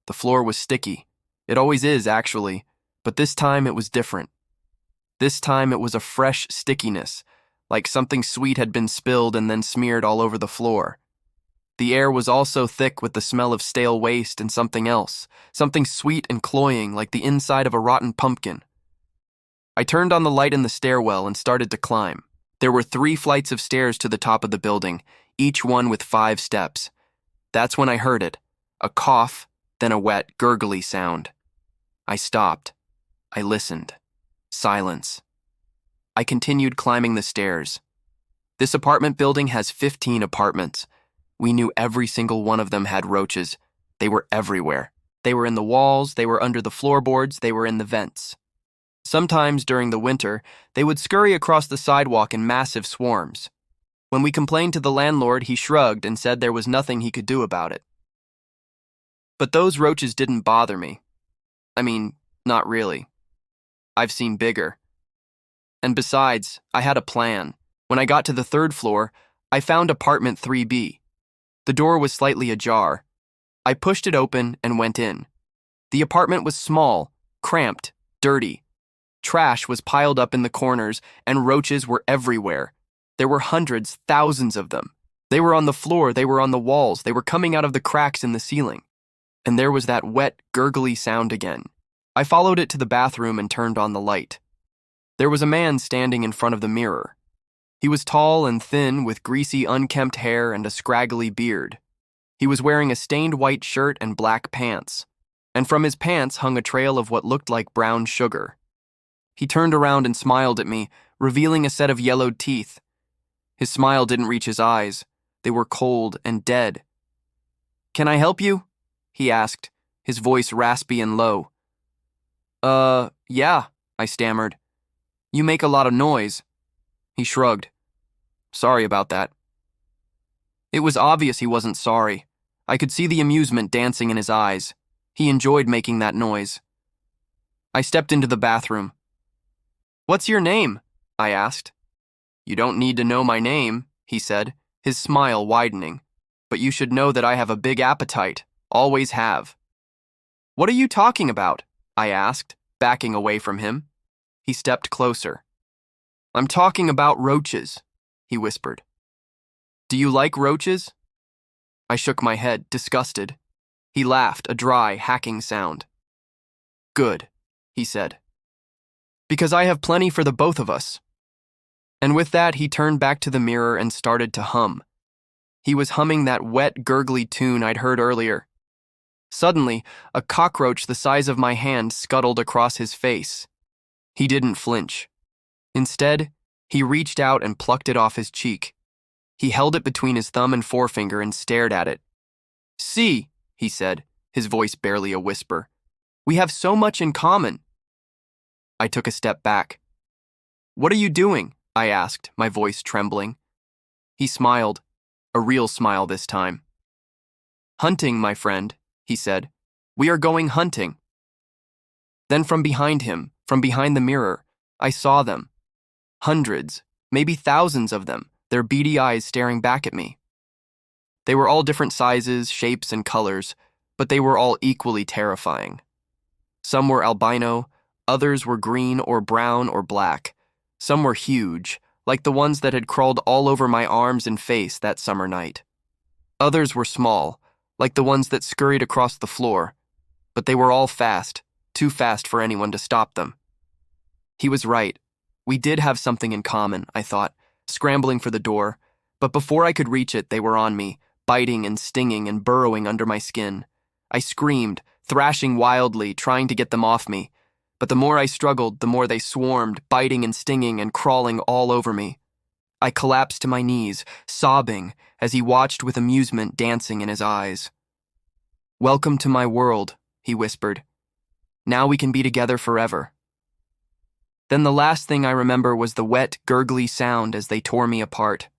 The floor was sticky. It always is, actually, but this time it was different. This time it was a fresh stickiness, like something sweet had been spilled and then smeared all over the floor. The air was also thick with the smell of stale waste and something else, something sweet and cloying like the inside of a rotten pumpkin. I turned on the light in the stairwell and started to climb. There were 3 flights of stairs to the top of the building, each one with 5 steps. That's when I heard it, a cough, then a wet, gurgly sound. I stopped. I listened. Silence. I continued climbing the stairs. This apartment building has 15 apartments. We knew every single one of them had roaches. They were everywhere. They were in the walls, they were under the floorboards, they were in the vents. Sometimes during the winter, they would scurry across the sidewalk in massive swarms. When we complained to the landlord, he shrugged and said there was nothing he could do about it. But those roaches didn't bother me. I mean, not really. I've seen bigger. And besides, I had a plan. When I got to the 3rd floor, I found apartment 3B. The door was slightly ajar. I pushed it open and went in. The apartment was small, cramped, dirty. Trash was piled up in the corners, and roaches were everywhere. There were hundreds, thousands of them. They were on the floor, they were on the walls, they were coming out of the cracks in the ceiling. And there was that wet, gurgly sound again. I followed it to the bathroom and turned on the light. There was a man standing in front of the mirror. He was tall and thin with greasy, unkempt hair and a scraggly beard. He was wearing a stained white shirt and black pants, and from his pants hung a trail of what looked like brown sugar. He turned around and smiled at me, revealing a set of yellowed teeth. His smile didn't reach his eyes. They were cold and dead. "Can I help you?" he asked, his voice raspy and low. Yeah," I stammered. "You make a lot of noise." He shrugged. "Sorry about that." It was obvious he wasn't sorry. I could see the amusement dancing in his eyes. He enjoyed making that noise. I stepped into the bathroom. "What's your name?" I asked. "You don't need to know my name," he said, his smile widening. "But you should know that I have a big appetite. Always have." "What are you talking about?" I asked, backing away from him. He stepped closer. "I'm talking about roaches," he whispered. "Do you like roaches?" I shook my head, disgusted. He laughed, a dry, hacking sound. "Good," he said. "Because I have plenty for the both of us." And with that, he turned back to the mirror and started to hum. He was humming that wet, gurgly tune I'd heard earlier. Suddenly, a cockroach the size of my hand scuttled across his face. He didn't flinch. Instead, he reached out and plucked it off his cheek. He held it between his thumb and forefinger and stared at it. "See," he said, his voice barely a whisper. "We have so much in common." I took a step back. "What are you doing?" I asked, my voice trembling. He smiled, a real smile this time. "Hunting, my friend," he said. "We are going hunting." Then from behind him, from behind the mirror, I saw them. Hundreds, maybe thousands of them, their beady eyes staring back at me. They were all different sizes, shapes, and colors, but they were all equally terrifying. Some were albino, others were green or brown or black. Some were huge, like the ones that had crawled all over my arms and face that summer night. Others were small, like the ones that scurried across the floor, but they were all fast, too fast for anyone to stop them. He was right. We did have something in common, I thought, scrambling for the door, but before I could reach it, they were on me, biting and stinging and burrowing under my skin. I screamed, thrashing wildly, trying to get them off me, but the more I struggled, the more they swarmed, biting and stinging and crawling all over me. I collapsed to my knees, sobbing, as he watched with amusement dancing in his eyes. "Welcome to my world," he whispered. "Now we can be together forever." Then the last thing I remember was the wet, gurgly sound as they tore me apart.